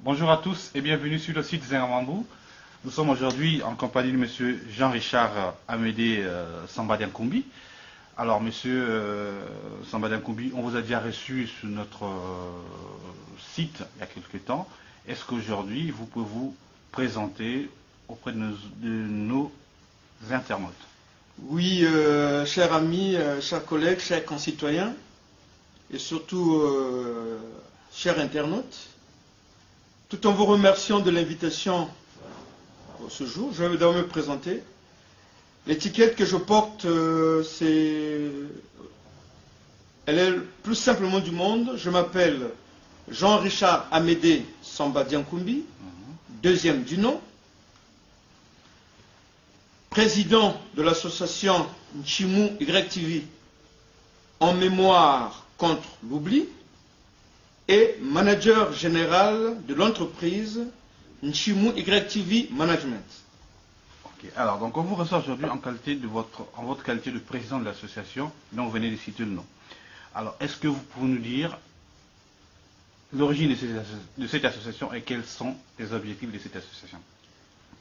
Bonjour à tous et bienvenue sur le site Zengamambou. Nous sommes aujourd'hui en compagnie de M. Jean-Richard Amédée Sambadiankoumbi. Alors, Monsieur Sambadiankoumbi, on vous a déjà reçu sur notre site il y a quelques temps. Est-ce qu'aujourd'hui, vous pouvez vous présenter auprès de nos internautes? Oui, chers amis, chers collègues, chers concitoyens, et surtout chers internautes, tout en vous remerciant de l'invitation pour ce jour, je vais d'abord me présenter. L'étiquette que je porte, elle est le plus simplement du monde. Je m'appelle Jean-Richard Amédée Sambadiankoumbi, deuxième du nom, président de l'association Nchimou YTV en mémoire contre l'oubli et manager général de l'entreprise Nchimou YTV Management. Ok. Alors, donc on vous reçoit aujourd'hui en votre qualité de président de l'association dont vous venez de citer le nom. Alors, est-ce que vous pouvez nous dire l'origine de cette association et quels sont les objectifs de cette association?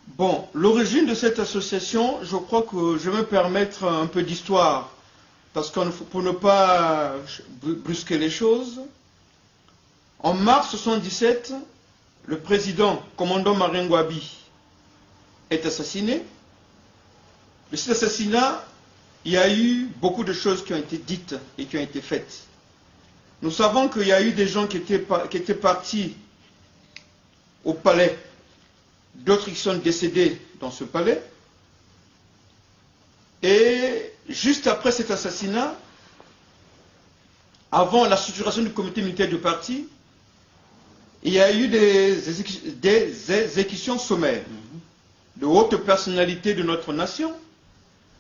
Bon, l'origine de cette association, je crois que je vais me permettre un peu d'histoire, parce que pour ne pas brusquer les choses, en mars 1977, le président, commandant Maringwabi, est assassiné. De cet assassinat, il y a eu beaucoup de choses qui ont été dites et qui ont été faites. Nous savons qu'il y a eu des gens qui étaient partis au palais, d'autres qui sont décédés dans ce palais. Et juste après cet assassinat, avant la structuration du comité militaire du parti, il y a eu des exécutions sommaires de hautes personnalités de notre nation.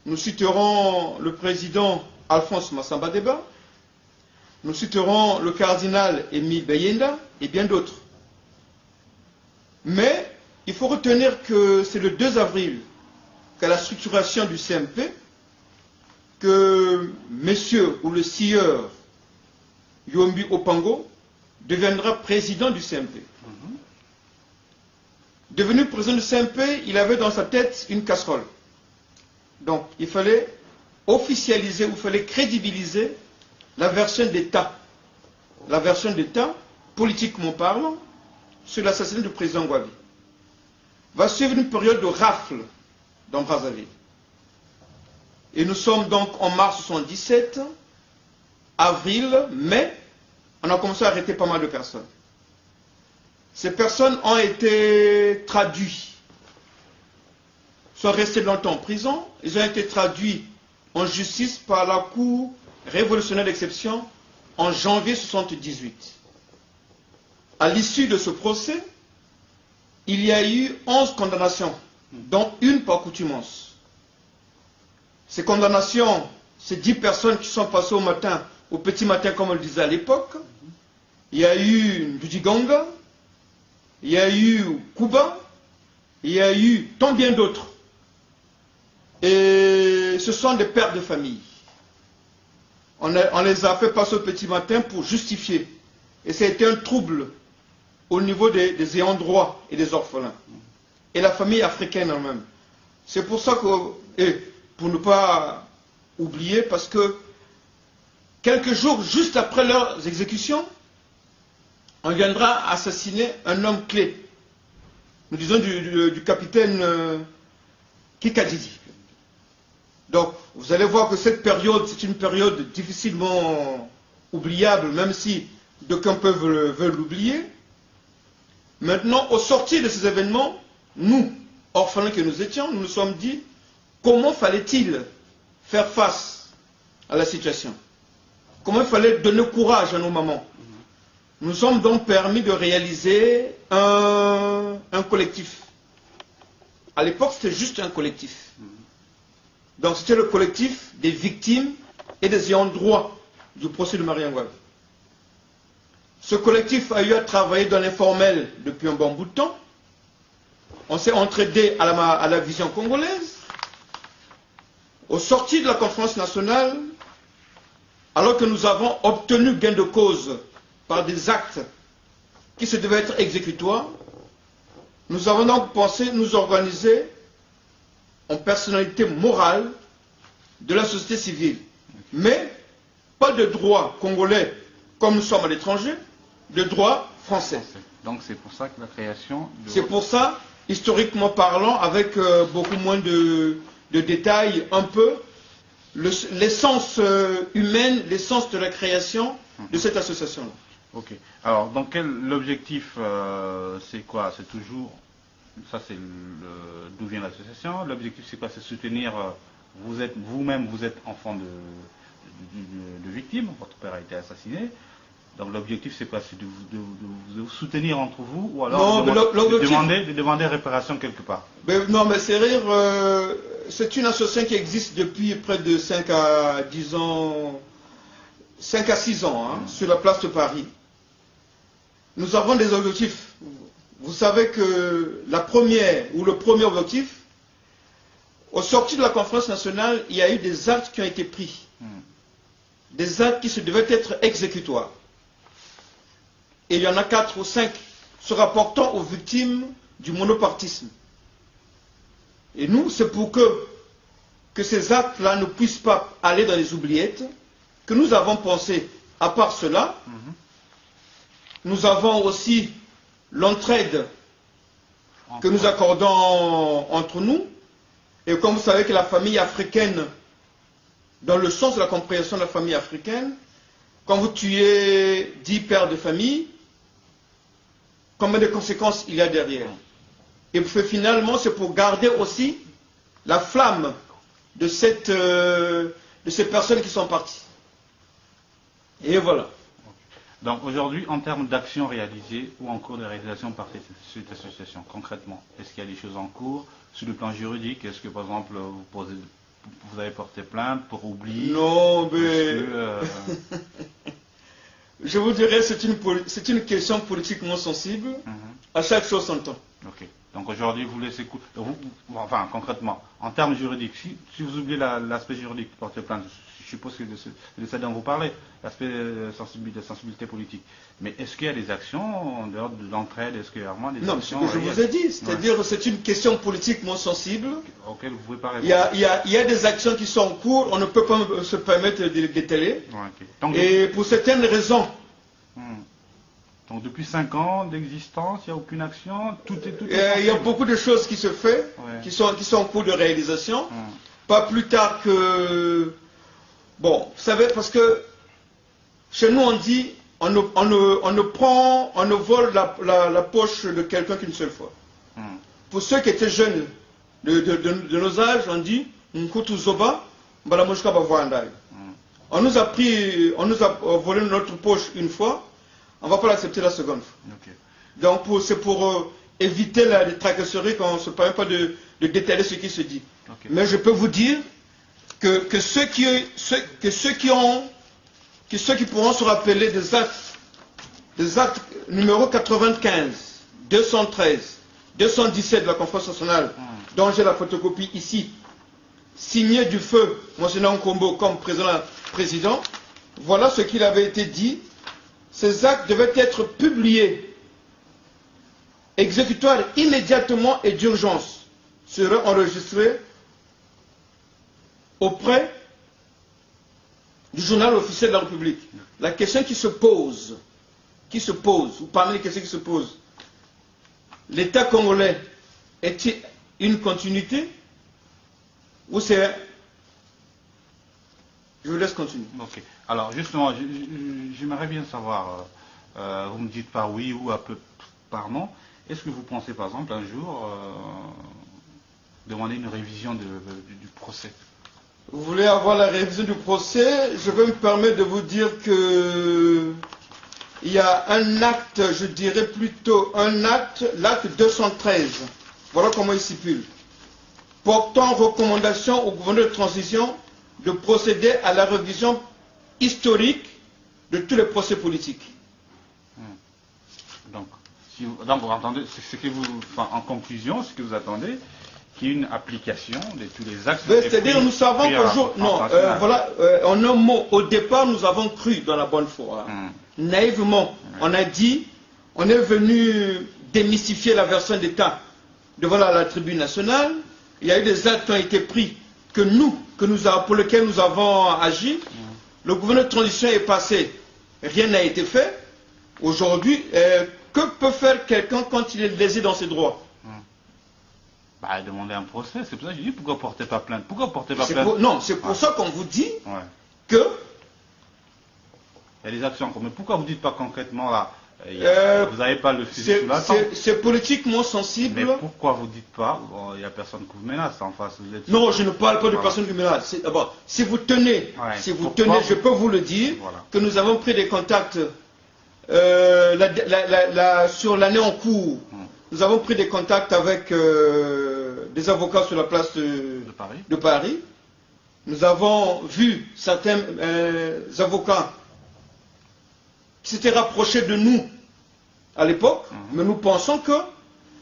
Nous citerons le président Alphonse Massamba Deba, nous citerons le cardinal Émile Bayenda et bien d'autres. Mais il faut retenir que c'est le 2 avril qu'à la structuration du CMP, que messieurs ou le sieur Yombi Opango deviendra président du CMP. Devenu président du CMP, il avait dans sa tête une casserole. Donc il fallait officialiser ou il fallait crédibiliser la version d'État. La version d'État, politiquement parlant, sur l'assassinat du président Gwabi. Va suivre une période de rafle dans Brazzaville. Et nous sommes donc en mars 1977, avril, mai, on a commencé à arrêter pas mal de personnes. Ces personnes ont été traduites, sont restés longtemps en prison, ils ont été traduits en justice par la Cour révolutionnaire d'exception en janvier 1978. À l'issue de ce procès, il y a eu 11 condamnations, dont une par coutumance. Ces condamnations, c'est 10 personnes qui sont passées au petit matin, comme on le disait à l'époque. Il y a eu Ndudiganga, il y a eu Kuba, il y a eu tant bien d'autres. Et ce sont des pères de famille. On les a fait passer au petit matin pour justifier. Et ça a été un trouble au niveau des ayants droit et des orphelins. Et la famille africaine elle-même. C'est pour ça que, et pour ne pas oublier, parce que quelques jours juste après leurs exécutions, on viendra assassiner un homme clé. Nous disons du capitaine Kikadidi. Donc, vous allez voir que cette période, c'est une période difficilement oubliable, même si d'aucuns veulent l'oublier. Maintenant, au sortir de ces événements, nous, orphelins que nous étions, nous nous sommes dit, comment fallait-il faire face à la situation? Comment il fallait donner courage à nos mamans? Nous sommes donc permis de réaliser un collectif. À l'époque, c'était juste un collectif. Donc c'était le collectif des victimes et des ayants droit du procès de Marie Ngouabi. Ce collectif a eu à travailler dans l'informel depuis un bon bout de temps. On s'est entraidé à la vision congolaise. Au sortir de la conférence nationale, alors que nous avons obtenu gain de cause par des actes qui se devaient être exécutoires. Nous avons donc pensé nous organiser en personnalité morale de la société civile. Mais pas de droit congolais comme nous sommes à l'étranger, de droit français. Donc c'est pour ça que la création... C'est pour ça, historiquement parlant, avec beaucoup moins de détails, un peu, l'essence humaine, l'essence de la création de cette association-là. Ok. Alors, donc l'objectif, c'est quoi? C'est toujours... Ça, c'est d'où vient l'association. L'objectif, c'est quoi? C'est soutenir... Vous-même, vous êtes enfant de victime. Votre père a été assassiné. Donc l'objectif, c'est quoi? C'est de vous soutenir entre vous, ou alors de demander réparation quelque part? Non, mais c'est rire. C'est une association qui existe depuis près de 5 à 10 ans, 5 à 6 ans, hein, sur la place de Paris. Nous avons des objectifs. Vous savez que le premier objectif, au sortir de la conférence nationale, il y a eu des actes qui ont été pris. Des actes qui se devaient être exécutoires. Et il y en a 4 ou 5 se rapportant aux victimes du monopartisme. Et nous, c'est pour que ces actes-là ne puissent pas aller dans les oubliettes, que nous avons pensé, à part cela, nous avons aussi l'entraide que nous accordons entre nous. Et comme vous savez que la famille africaine, dans le sens de la compréhension de la famille africaine, quand vous tuez 10 pères de famille, combien de conséquences il y a derrière? Et finalement, c'est pour garder aussi la flamme de ces personnes qui sont parties. Et voilà. Donc aujourd'hui, en termes d'actions réalisées ou en cours de réalisation par cette association, concrètement, est-ce qu'il y a des choses en cours sur le plan juridique? Est-ce que par exemple, vous avez porté plainte pour oublier? Non, mais... Je vous dirais, c'est une question politiquement sensible. À chaque chose son temps. Ok. Donc aujourd'hui, vous laissez... Enfin, concrètement, en termes juridiques, si vous oubliez l'aspect juridique, porter plainte, je suppose que c'est de ça dont vous parlez, l'aspect de sensibilité politique. Mais est-ce qu'il y a des actions en dehors de l'entraide? Est-ce qu'il y a vraiment des actions? Non, c'est ce que je vous ai dit. C'est-à-dire que c'est une question politiquement sensible. Auquel vous pouvez pas répondre. Il y a des actions qui sont en cours, on ne peut pas se permettre de les détailler. Et pour certaines raisons. Donc depuis 5 ans d'existence, il n'y a aucune action, il y a beaucoup de choses qui se font, qui sont en cours de réalisation. Pas plus tard que... Bon, vous savez, parce que chez nous on dit, on ne vole la poche de quelqu'un qu'une seule fois. Pour ceux qui étaient jeunes de nos âges, on dit, on nous a volé notre poche une fois, on ne va pas l'accepter la seconde fois. Donc c'est pour éviter les tracasseries qu'on ne se permet pas de détailler ce qui se dit. Mais je peux vous dire que ceux qui pourront se rappeler des actes numéro 95, 213, 217 de la conférence nationale, dont j'ai la photocopie ici, signé du feu Monseigneur Nkombo comme président, voilà ce qu'il avait été dit. Ces actes devaient être publiés, exécutoires immédiatement et d'urgence, seraient enregistrés auprès du journal officiel de la République. La question qui se pose, ou parmi les questions qui se posent, l'État congolais est-il une continuité ou c'est... Je vous laisse continuer. Ok. Alors justement, j'aimerais bien savoir, vous me dites par oui ou un peu par non, est-ce que vous pensez par exemple un jour demander une révision du procès? Vous voulez avoir la révision du procès? Je vais me permettre de vous dire que il y a un acte, je dirais plutôt un acte, l'acte 213. Voilà comment il stipule. Portant recommandation au gouvernement de transition de procéder à la révision historique de tous les procès politiques. Donc vous entendez, en conclusion, ce que vous attendez, qu'il y ait une application de tous les actes. C'est-à-dire, nous savons qu'aujourd'hui, en un mot, au départ, nous avons cru dans la bonne foi. Naïvement, on a dit, on est venu démystifier la version d'État devant la tribune nationale. Il y a eu des actes qui ont été pris pour lesquels nous avons agi. Le gouvernement de transition est passé, rien n'a été fait. Aujourd'hui, que peut faire quelqu'un quand il est lésé dans ses droits? Bah, demander un procès. C'est pour ça que je dis pourquoi portez pas plainte. Pourquoi portez pas plainte? Non, c'est pour ça qu'on vous dit que... Il y a des actions. Mais pourquoi vous ne dites pas concrètement là vous n'avez pas le fusil sous la tempe? C'est politiquement sensible. Mais pourquoi vous ne dites pas il n'y a personne qui vous menace en face? Non, je ne parle pas de personne qui me menace. D'abord, si vous tenez, je peux vous le dire, que nous avons pris des contacts sur l'année en cours. Nous avons pris des contacts avec des avocats sur la place de Paris. Nous avons vu certains avocats qui s'étaient rapprochés de nous à l'époque, mais nous pensons que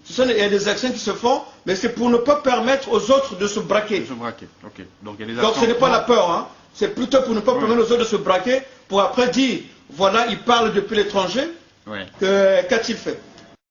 il y a des actions qui se font, mais c'est pour ne pas permettre aux autres de se braquer. Okay. Donc ce n'est pas la peur, hein. C'est plutôt pour ne pas permettre aux autres de se braquer, pour après dire, voilà, il parle depuis l'étranger, qu'a-t-il fait?